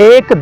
1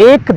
1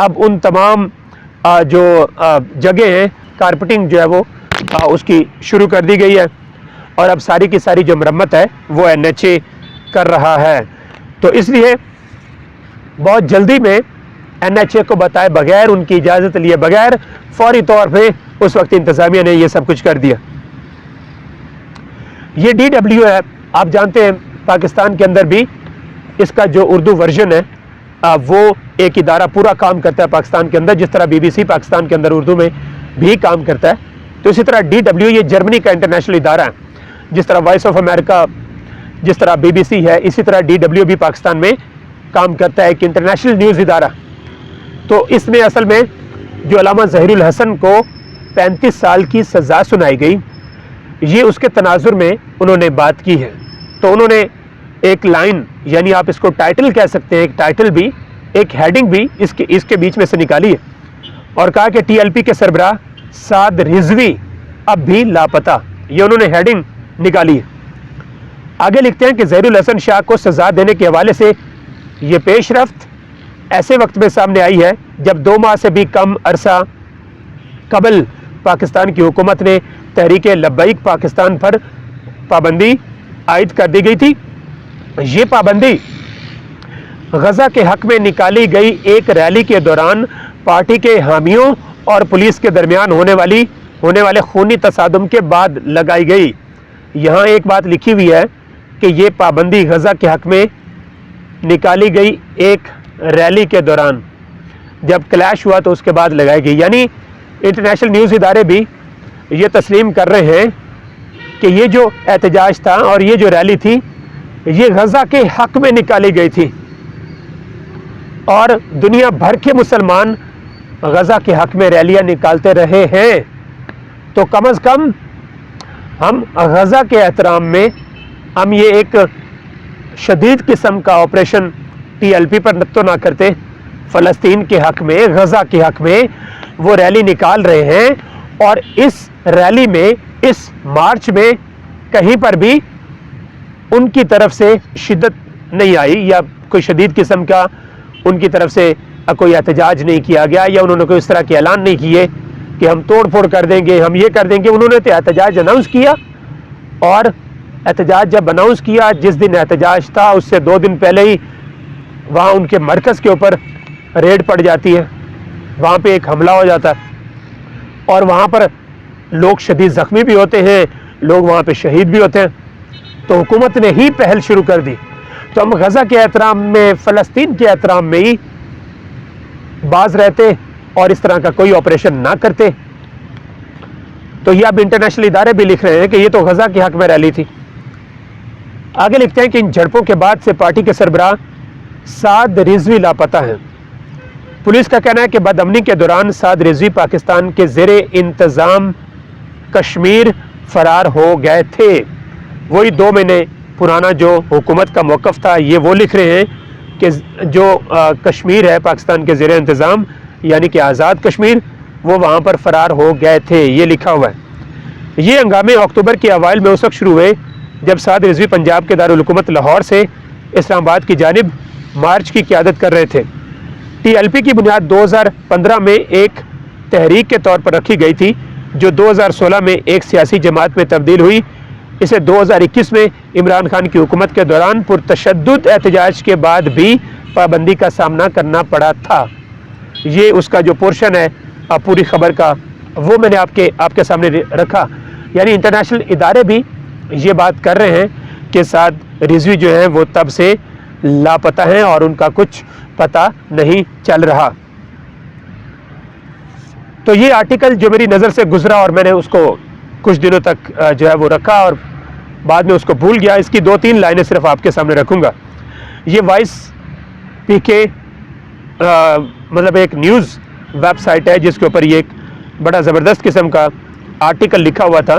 اب ان تمام جو جگہ ہیں کارپیٹنگ جو ہے وہ اس کی شروع کر دی گئی ہے، اور اب ساری کی ساری جو مرمت ہے وہ NHA کر رہا ہے۔ تو اس لیے بہت جلدی میں NHA کو بتائے بغیر، ان کی اجازت لیے بغیر، فوری طور پہ اس وقت انتظامیہ نے یہ سب کچھ کر دیا۔ یہ DW ہے، آپ جانتے ہیں پاکستان کے اندر بھی اس کا جو اردو ورژن ہے وہ ایک ادارہ پورا کام کرتا ہے پاکستان کے اندر، جس طرح BBC پاکستان کے اندر اردو میں بھی کام کرتا ہے، تو اسی طرح DW یہ جرمنی کا انٹرنیشنل ادارہ ہے۔ جس طرح وائس آف امریکہ، جس طرح BBC ہے، اسی طرح DW بھی پاکستان میں کام کرتا ہے، ایک انٹرنیشنل نیوز ادارہ۔ تو اس میں اصل میں جو علامہ ظہیر الحسن کو 35 سال کی سزا سنائی گئی، یہ اس کے تناظر میں انہوں نے بات کی ہے۔ تو انہوں نے ایک لائن، یعنی آپ اس کو ٹائٹل کہہ سکتے ہیں، ایک ٹائٹل بھی، ایک ہیڈنگ بھی اس کے بیچ میں سے نکالی ہے، اور کہا کہ TLP کے سربراہ سعد رضوی اب بھی لاپتہ، یہ انہوں نے ہیڈنگ نکالی ہے۔ آگے لکھتے ہیں کہ ظہیر الحسن شاہ کو سزا دینے کے حوالے سے یہ پیش رفت ایسے وقت میں سامنے آئی ہے جب 2 ماہ سے بھی کم عرصہ قبل پاکستان کی حکومت نے تحریک لبیک پاکستان پر پابندی عائد کر دی گئی تھی۔ یہ پابندی غزہ کے حق میں نکالی گئی ایک ریلی کے دوران پارٹی کے حامیوں اور پولیس کے درمیان ہونے والے خونی تصادم کے بعد لگائی گئی۔ یہاں ایک بات لکھی ہوئی ہے کہ یہ پابندی غزہ کے حق میں نکالی گئی ایک ریلی کے دوران، جب کلیش ہوا تو اس کے بعد لگائی گئی، یعنی انٹرنیشنل نیوز ادارے بھی یہ تسلیم کر رہے ہیں کہ یہ جو احتجاج تھا اور یہ جو ریلی تھی یہ غزہ کے حق میں نکالی گئی تھی، اور دنیا بھر کے مسلمان غزہ کے حق میں ریلیاں نکالتے رہے ہیں۔ تو کم از کم ہم غزہ کے احترام میں ہم یہ ایک شدید قسم کا آپریشن TLP پر تو نہ کرتے، فلسطین کے حق میں، غزہ کے حق میں وہ ریلی نکال رہے ہیں، اور اس ریلی میں، اس مارچ میں کہیں پر بھی ان کی طرف سے شدت نہیں آئی، یا کوئی شدید قسم کا ان کی طرف سے کوئی احتجاج نہیں کیا گیا، یا انہوں نے کوئی اس طرح کے اعلان نہیں کیے کہ ہم توڑ پھوڑ کر دیں گے، ہم یہ کر دیں گے۔ انہوں نے تو احتجاج اناؤنس کیا، اور احتجاج جب اناؤنس کیا، جس دن احتجاج تھا اس سے 2 دن پہلے ہی وہاں ان کے مرکز کے اوپر ریڈ پڑ جاتی ہے، وہاں پہ ایک حملہ ہو جاتا ہے، اور وہاں پر لوگ شدید زخمی بھی ہوتے ہیں، لوگ وہاں پہ شہید بھی ہوتے ہیں۔ تو حکومت نے ہی پہل شروع کر دی۔ تو ہم غزہ کے احترام میں، فلسطین کے احترام میں ہی باز رہتے اور اس طرح کا کوئی آپریشن نہ کرتے۔ تو یہ اب انٹرنیشنل ادارے بھی لکھ رہے ہیں کہ یہ تو غزہ کے حق میں ریلی تھی۔ آگے لکھتے ہیں کہ ان جھڑپوں کے بعد سے پارٹی کے سربراہ سعد رضوی لاپتہ ہیں۔ پولیس کا کہنا ہے کہ بدامنی کے دوران سعد رضوی پاکستان کے زیر انتظام کشمیر فرار ہو گئے تھے۔ وہی 2 مہینے پرانا جو حکومت کا موقف تھا، یہ وہ لکھ رہے ہیں کہ جو کشمیر ہے پاکستان کے زیر انتظام، یعنی کہ آزاد کشمیر، وہ وہاں پر فرار ہو گئے تھے، یہ لکھا ہوا ہے۔ یہ ہنگامے اکتوبر کے اوائل میں اس وقت شروع ہوئے جب سعد رضوی پنجاب کے دارالحکومت لاہور سے اسلام آباد کی جانب مارچ کی قیادت کر رہے تھے۔ TLP کی بنیاد 2015 میں ایک تحریک کے طور پر رکھی گئی تھی، جو 2016 میں ایک سیاسی جماعت میں تبدیل ہوئی۔ اسے 2021 میں عمران خان کی حکومت کے دوران پرتشدد احتجاج کے بعد بھی پابندی کا سامنا کرنا پڑا تھا۔ یہ اس کا جو پورشن ہے پوری خبر کا، وہ میں نے آپ کے سامنے رکھا۔ یعنی انٹرنیشنل ادارے بھی یہ بات کر رہے ہیں کہ سعد رضوی جو ہیں وہ تب سے لاپتہ ہیں اور ان کا کچھ پتہ نہیں چل رہا۔ تو یہ آرٹیکل جو میری نظر سے گزرا اور میں نے اس کو کچھ دنوں تک جو ہے وہ رکھا اور بعد میں اس کو بھول گیا، اس کی 2-3 لائنیں صرف آپ کے سامنے رکھوں گا۔ یہ وائس PK مطلب ایک نیوز ویب سائٹ ہے جس کے اوپر یہ ایک بڑا زبردست قسم کا آرٹیکل لکھا ہوا تھا۔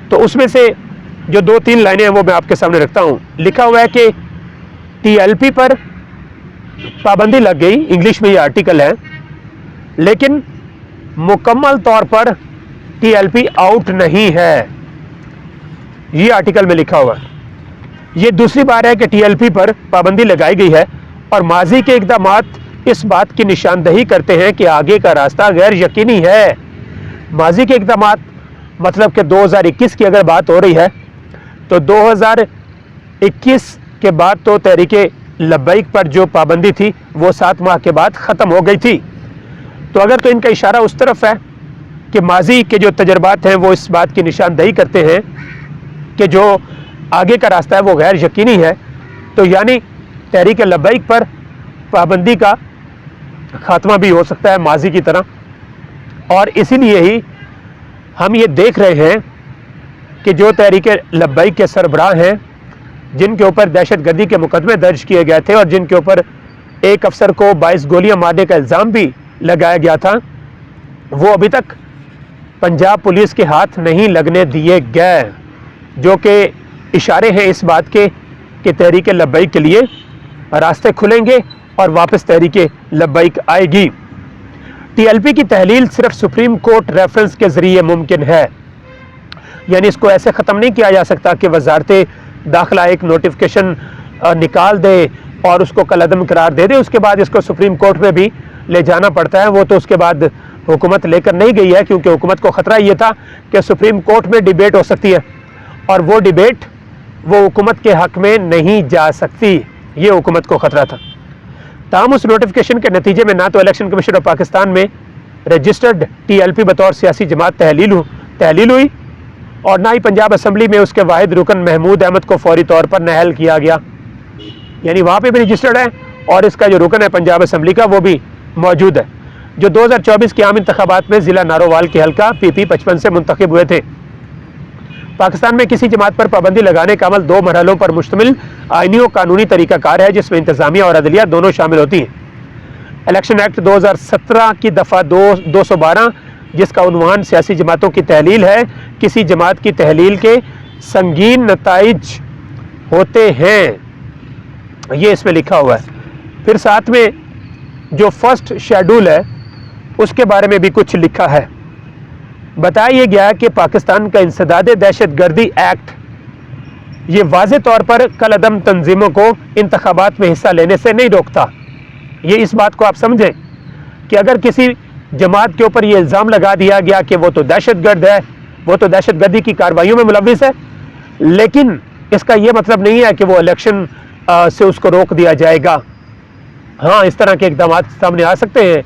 تو اس میں سے جو 2-3 لائنیں ہیں وہ میں آپ کے سامنے رکھتا ہوں۔ لکھا ہوا ہے کہ TLP پر پابندی لگ گئی، انگلش میں یہ آرٹیکل ہے، لیکن مکمل طور پر TLP آؤٹ نہیں ہے، یہ آرٹیکل میں لکھا ہوا ہے۔ یہ دوسری بار ہے کہ TLP پر پابندی لگائی گئی ہے، اور ماضی کے اقدامات اس بات کی نشاندہی کرتے ہیں کہ آگے کا راستہ غیر یقینی ہے۔ ماضی کے اقدامات مطلب کہ 2021 کی اگر بات ہو رہی ہے تو 2021 کے بعد تو تحریک لبیک پر جو پابندی تھی وہ 7 ماہ کے بعد ختم ہو گئی تھی۔ تو اگر تو ان کا اشارہ اس طرف ہے کہ ماضی کے جو تجربات ہیں وہ اس بات کی نشاندہی کرتے ہیں کہ جو آگے کا راستہ ہے وہ غیر یقینی ہے، تو یعنی تحریک لبیک پر پابندی کا خاتمہ بھی ہو سکتا ہے ماضی کی طرح۔ اور اسی لیے ہی ہم یہ دیکھ رہے ہیں کہ جو تحریک لبیک کے سربراہ ہیں، جن کے اوپر دہشت گردی کے مقدمے درج کیے گئے تھے اور جن کے اوپر ایک افسر کو 22 گولیاں مارنے کا الزام بھی لگایا گیا تھا، وہ ابھی تک پنجاب پولیس کے ہاتھ نہیں لگنے دیے گئے، جو کہ اشارے ہیں اس بات کے کہ تحریک لبیک کے لیے راستے کھلیں گے اور واپس تحریک لبیک آئے گی۔ ٹی ایل پی کی تحلیل صرف سپریم کورٹ ریفرنس کے ذریعے ممکن ہے، یعنی اس کو ایسے ختم نہیں کیا جا سکتا کہ وزارت داخلہ ایک نوٹیفکیشن نکال دے اور اس کو کالعدم قرار دے دے، اس کے بعد اس کو سپریم کورٹ میں بھی لے جانا پڑتا ہے۔ وہ تو اس کے بعد حکومت لے کر نہیں گئی ہے، کیونکہ حکومت کو خطرہ یہ تھا کہ سپریم کورٹ میں ڈیبیٹ ہو سکتی ہے اور وہ ڈیبیٹ وہ حکومت کے حق میں نہیں جا سکتی، یہ حکومت کو خطرہ تھا۔ تاہم اس نوٹیفکیشن کے نتیجے میں نہ تو الیکشن کمیشن آف پاکستان میں رجسٹرڈ ٹی ایل پی بطور سیاسی جماعت تحلیل ہوئی اور نہ ہی پنجاب اسمبلی میں اس کے واحد رکن محمود احمد کو فوری طور پر نااہل کیا گیا، یعنی وہاں پہ بھی رجسٹرڈ ہے اور اس کا جو رکن ہے پنجاب اسمبلی کا وہ بھی موجود ہے، جو 2024 کے عام انتخابات میں ضلع نارووال کے حلقہ پی پی 55 سے منتخب ہوئے تھے۔ پاکستان میں کسی جماعت پر پابندی لگانے کا عمل 2 مرحلوں پر مشتمل آئینی و قانونی طریقہ کار ہے، جس میں انتظامیہ اور عدلیہ دونوں شامل ہوتی ہیں۔ الیکشن ایکٹ 2017 کی دفعہ 212 جس کا عنوان سیاسی جماعتوں کی تحلیل ہے، کسی جماعت کی تحلیل کے سنگین نتائج ہوتے ہیں، یہ اس میں لکھا ہوا ہے۔ پھر ساتھ میں جو فرسٹ شیڈول ہے اس کے بارے میں بھی کچھ لکھا ہے۔ بتایا یہ گیا کہ پاکستان کا انسداد دہشت گردی ایکٹ یہ واضح طور پر کالعدم تنظیموں کو انتخابات میں حصہ لینے سے نہیں روکتا۔ یہ اس بات کو آپ سمجھیں کہ اگر کسی جماعت کے اوپر یہ الزام لگا دیا گیا کہ وہ تو دہشت گرد ہے، وہ تو دہشت گردی کی کارروائیوں میں ملوث ہے، لیکن اس کا یہ مطلب نہیں ہے کہ وہ الیکشن سے اس کو روک دیا جائے گا۔ ہاں، اس طرح کے اقدامات سامنے آ سکتے ہیں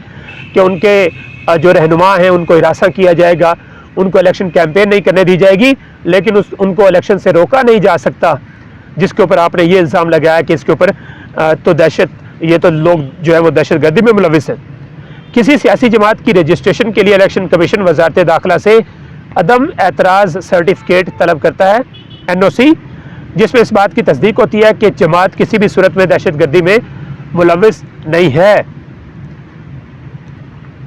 کہ ان کے جو رہنما ہیں ان کو ہراساں کیا جائے گا، ان کو الیکشن کیمپین نہیں کرنے دی جائے گی، لیکن ان کو الیکشن سے روکا نہیں جا سکتا جس کے اوپر آپ نے یہ الزام لگایا کہ اس کے اوپر یہ تو لوگ جو ہے وہ دہشت گردی میں ملوث ہیں۔ کسی سیاسی جماعت کی رجسٹریشن کے لیے الیکشن کمیشن وزارت داخلہ سے عدم اعتراض سرٹیفکیٹ طلب کرتا ہے، NOC، جس میں اس بات کی تصدیق ہوتی ہے کہ جماعت کسی بھی صورت میں دہشت گردی میں ملوث نہیں ہے۔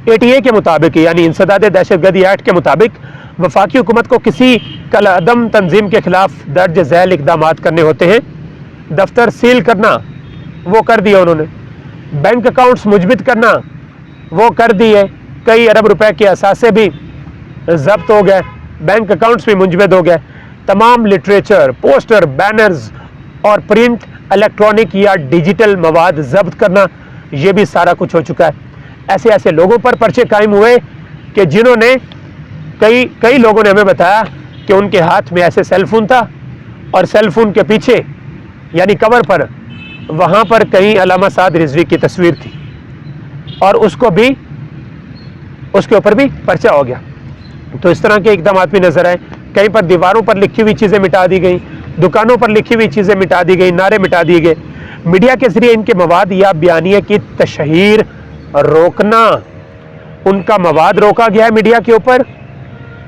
80A کے مطابق، یعنی انسداد دہشت گردی ایکٹ کے مطابق، وفاقی حکومت کو کسی کالعدم تنظیم کے خلاف درج ذیل اقدامات کرنے ہوتے ہیں۔ دفتر سیل کرنا وہ کر دیا انہوں نے، بینک اکاؤنٹس مجبت کرنا وہ کر دیے، کئی ارب روپے کے اثاثے بھی ضبط ہو گئے، بینک اکاؤنٹس بھی منجمد ہو گئے، تمام لٹریچر، پوسٹر، بینرز اور پرنٹ، الیکٹرانک یا ڈیجیٹل مواد ضبط کرنا، یہ بھی سارا کچھ ہو چکا ہے۔ ایسے لوگوں پر پرچے قائم ہوئے کہ جنہوں نے کئی لوگوں نے ہمیں بتایا کہ ان کے ہاتھ میں ایسے سیل فون تھا اور سیل فون کے پیچھے یعنی کور پر وہاں پر کہیں علامہ سعد رضوی کی تصویر تھی اور اس کے اوپر بھی پرچہ ہو گیا۔ تو اس طرح کے اقدامات بھی نظر آئے، کہیں پر دیواروں پر لکھی ہوئی چیزیں مٹا دی گئیں، دکانوں پر لکھی ہوئی چیزیں مٹا دی گئیں، نعرے مٹا دیے گئے، میڈیا کے ذریعے ان کے مواد یا بیانیے کی تشہیر روکنا، ان کا مواد روکا گیا ہے میڈیا کے اوپر۔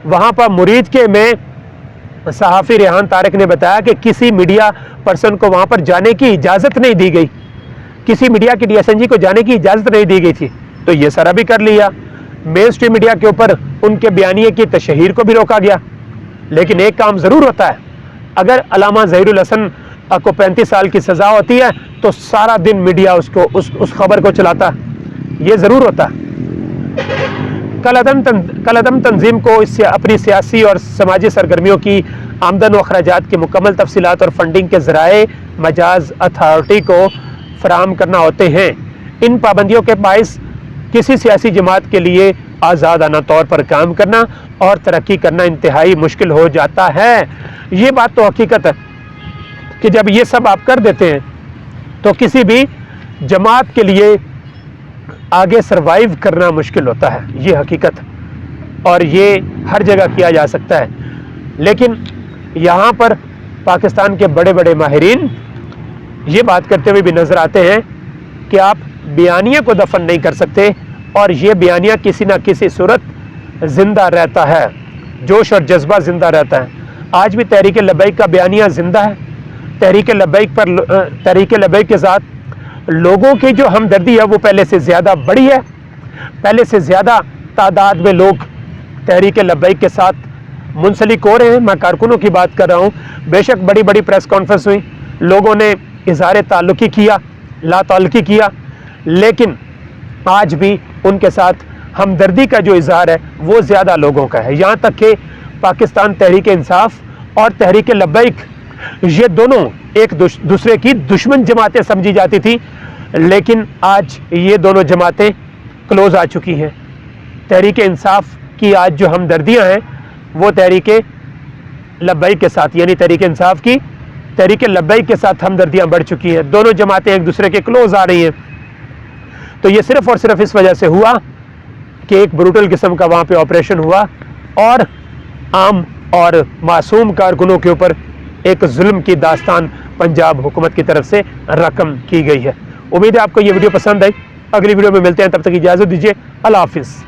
وہاں پر مرید کے میں صحافی ریحان طارق نے بتایا کہ کسی میڈیا پرسن کو وہاں پر جانے کی اجازت نہیں دی گئی، کسی میڈیا کے DSNG کو جانے کی اجازت نہیں دی گئی تھی، تو یہ سارا بھی کر لیا۔ مین سٹریم میڈیا کے اوپر ان کے بیانیے کی تشہیر کو بھی روکا گیا۔ لیکن ایک کام ضرور ہوتا ہے، اگر علامہ ظہیر الحسن کو 35 سال کی سزا ہوتی ہے تو سارا دن میڈیا اس خبر کو چلاتا ہے، یہ ضرور ہوتا ہے۔ کالعدم تنظیم کو اس سے اپنی سیاسی اور سماجی سرگرمیوں کی آمدن و اخراجات کی مکمل تفصیلات اور فنڈنگ کے ذرائع مجاز اتھارٹی کو فراہم کرنا ہوتے ہیں۔ ان پابندیوں کے باعث کسی سیاسی جماعت کے لیے آزادانہ طور پر کام کرنا اور ترقی کرنا انتہائی مشکل ہو جاتا ہے۔ یہ بات تو حقیقت ہے کہ جب یہ سب آپ کر دیتے ہیں تو کسی بھی جماعت کے لیے آگے سروائیو کرنا مشکل ہوتا ہے، یہ حقیقت ہے، اور یہ ہر جگہ کیا جا سکتا ہے۔ لیکن یہاں پر پاکستان کے بڑے بڑے ماہرین یہ بات کرتے ہوئے بھی نظر آتے ہیں کہ آپ بیانیے کو دفن نہیں کر سکتے، اور یہ بیانیہ کسی نہ کسی صورت زندہ رہتا ہے، جوش اور جذبہ زندہ رہتا ہے۔ آج بھی تحریک لبیک کا بیانیہ زندہ ہے۔ تحریک لبیک کے ساتھ لوگوں کی جو ہمدردی ہے وہ پہلے سے زیادہ بڑی ہے، پہلے سے زیادہ تعداد میں لوگ تحریک لبیک کے ساتھ منسلک ہو رہے ہیں۔ میں کارکنوں کی بات کر رہا ہوں، بے شک بڑی بڑی پریس کانفرنس ہوئی، لوگوں نے اظہار تعلقی کیا، لا تعلقی کیا، لیکن آج بھی ان کے ساتھ ہمدردی کا جو اظہار ہے وہ زیادہ لوگوں کا ہے۔ یہاں تک کہ پاکستان تحریک انصاف اور تحریک لبیک یہ دونوں ایک دوسرے کی دشمن جماعتیں سمجھی جاتی تھی، لیکن آج یہ دونوں جماعتیں کلوز آ چکی ہیں۔ تحریک انصاف کی آج جو ہمدردیاں ہیں وہ تحریک لبیک کے ساتھ، یعنی تحریک انصاف کی تحریک لبیک کے ساتھ ہمدردیاں بڑھ چکی ہیں، دونوں جماعتیں ایک دوسرے کے کلوز آ رہی ہیں۔ تو یہ صرف اور صرف اس وجہ سے ہوا کہ ایک بروٹل قسم کا وہاں پہ آپریشن ہوا اور عام اور معصوم کارکنوں کے اوپر ایک ظلم کی داستان پنجاب حکومت کی طرف سے رقم کی گئی ہے۔ امید ہے آپ کو یہ ویڈیو پسند آئی، اگلی ویڈیو میں ملتے ہیں، تب تک اجازت دیجیے، اللہ حافظ۔